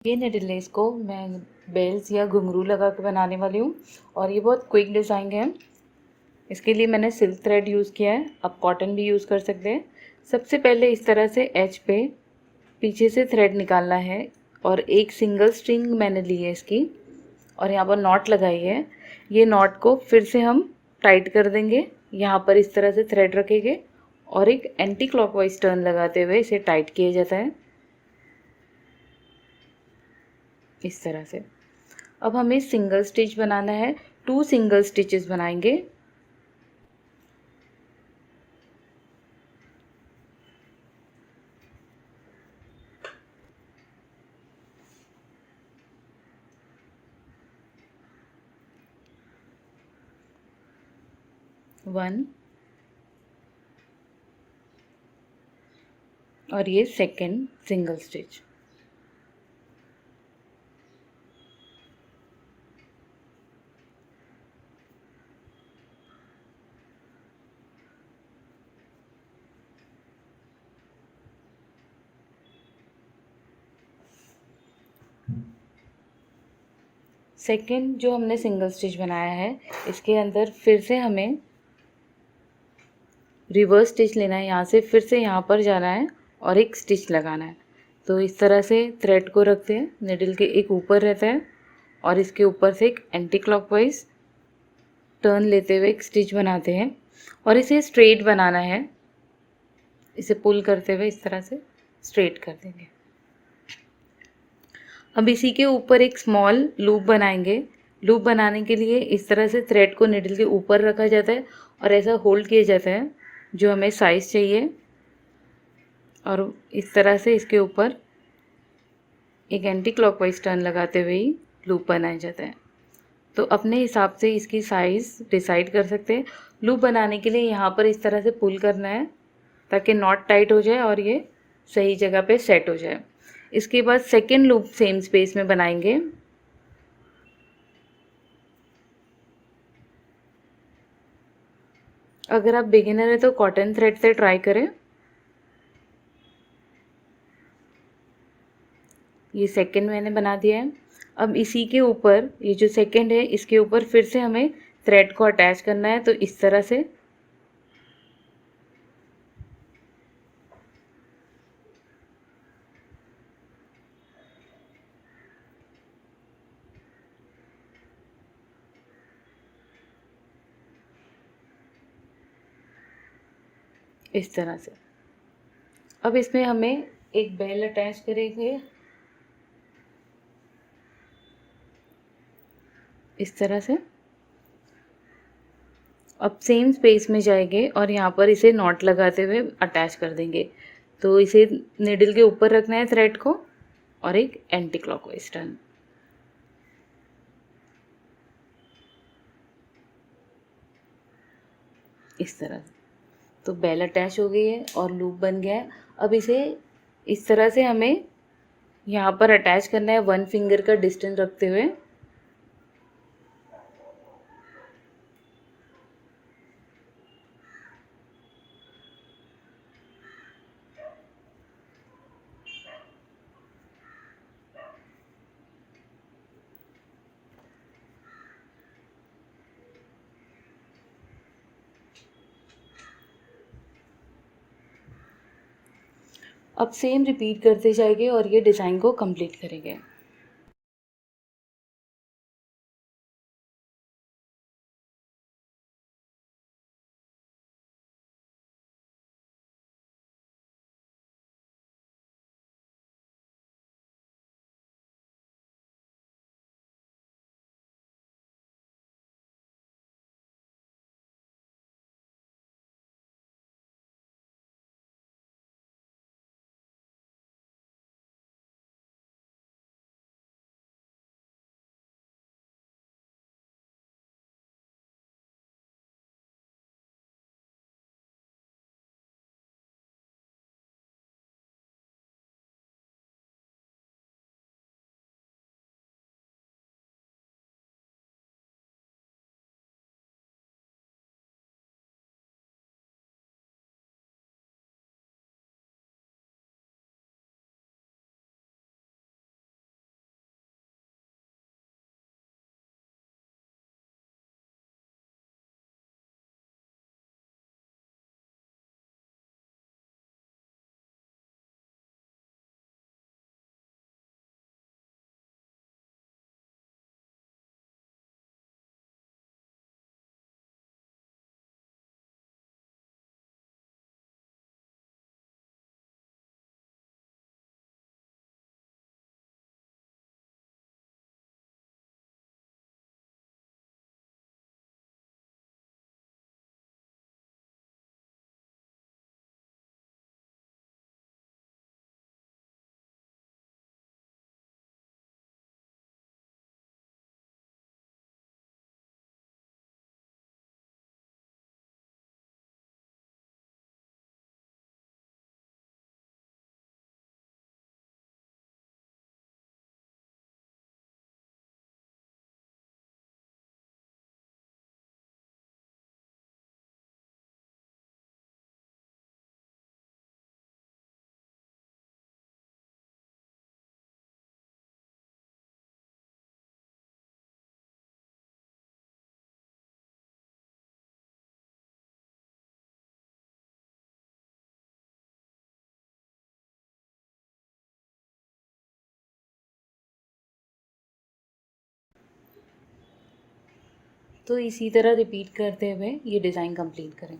ये needle less को मैं बेल्स या घुंघरू लगा के बनाने वाली हूँ और ये बहुत क्विक डिज़ाइन है। इसके लिए मैंने सिल्क थ्रेड यूज़ किया है, आप कॉटन भी यूज़ कर सकते हैं। सबसे पहले इस तरह से एज पे पीछे से थ्रेड निकालना है और एक सिंगल स्ट्रिंग मैंने ली है इसकी और यहाँ पर नॉट लगाई है। ये नॉट को फिर से हम टाइट कर देंगे, यहाँ पर इस तरह से थ्रेड रखेंगे और एक एंटी क्लॉकवाइज टर्न लगाते हुए इसे टाइट किया जाता है इस तरह से। अब हमें सिंगल स्टिच बनाना है, 2 सिंगल स्टिचेस बनाएंगे। वन और ये सेकेंड सिंगल स्टिच। सेकेंड जो हमने सिंगल स्टिच बनाया है इसके अंदर फिर से हमें रिवर्स स्टिच लेना है, यहाँ से फिर से यहाँ पर जाना है और एक स्टिच लगाना है। तो इस तरह से थ्रेड को रखते हैं, निडल के एक ऊपर रहता है और इसके ऊपर से एक एंटी क्लॉकवाइज टर्न लेते हुए एक स्टिच बनाते हैं और इसे स्ट्रेट बनाना है। इसे पुल करते हुए इस तरह से स्ट्रेट कर देंगे। अब इसी के ऊपर एक स्मॉल लूप बनाएंगे। लूप बनाने के लिए इस तरह से थ्रेड को निडल के ऊपर रखा जाता है और ऐसा होल्ड किया जाता है जो हमें साइज़ चाहिए और इस तरह से इसके ऊपर एक एंटी क्लॉकवाइज टर्न लगाते हुए ही लूप बनाया जाता है। तो अपने हिसाब से इसकी साइज़ डिसाइड कर सकते हैं। लूप बनाने के लिए यहाँ पर इस तरह से पुल करना है ताकि नॉट टाइट हो जाए और ये सही जगह पे सेट हो जाए। इसके बाद सेकेंड लूप सेम स्पेस में बनाएंगे। अगर आप बिगिनर है तो कॉटन थ्रेड से ट्राई करें। ये सेकेंड मैंने बना दिया है। अब इसी के ऊपर ये जो सेकेंड है इसके ऊपर फिर से हमें थ्रेड को अटैच करना है, तो इस तरह से इस तरह से। अब इसमें हमें एक बेल अटैच करेंगे इस तरह से। अब सेम स्पेस में जाएंगे और यहाँ पर इसे नॉट लगाते हुए अटैच कर देंगे। तो इसे निडल के ऊपर रखना है थ्रेड को और एक एंटी क्लॉकवाइज टर्न इस तरह। तो बेल अटैच हो गई है और लूप बन गया है। अब इसे इस तरह से हमें यहाँ पर अटैच करना है 1 फिंगर का डिस्टेंस रखते हुए। अब सेम रिपीट करते जाएंगे और ये डिज़ाइन को कंप्लीट करेंगे। तो इसी तरह रिपीट करते हुए ये डिज़ाइन कंप्लीट करें।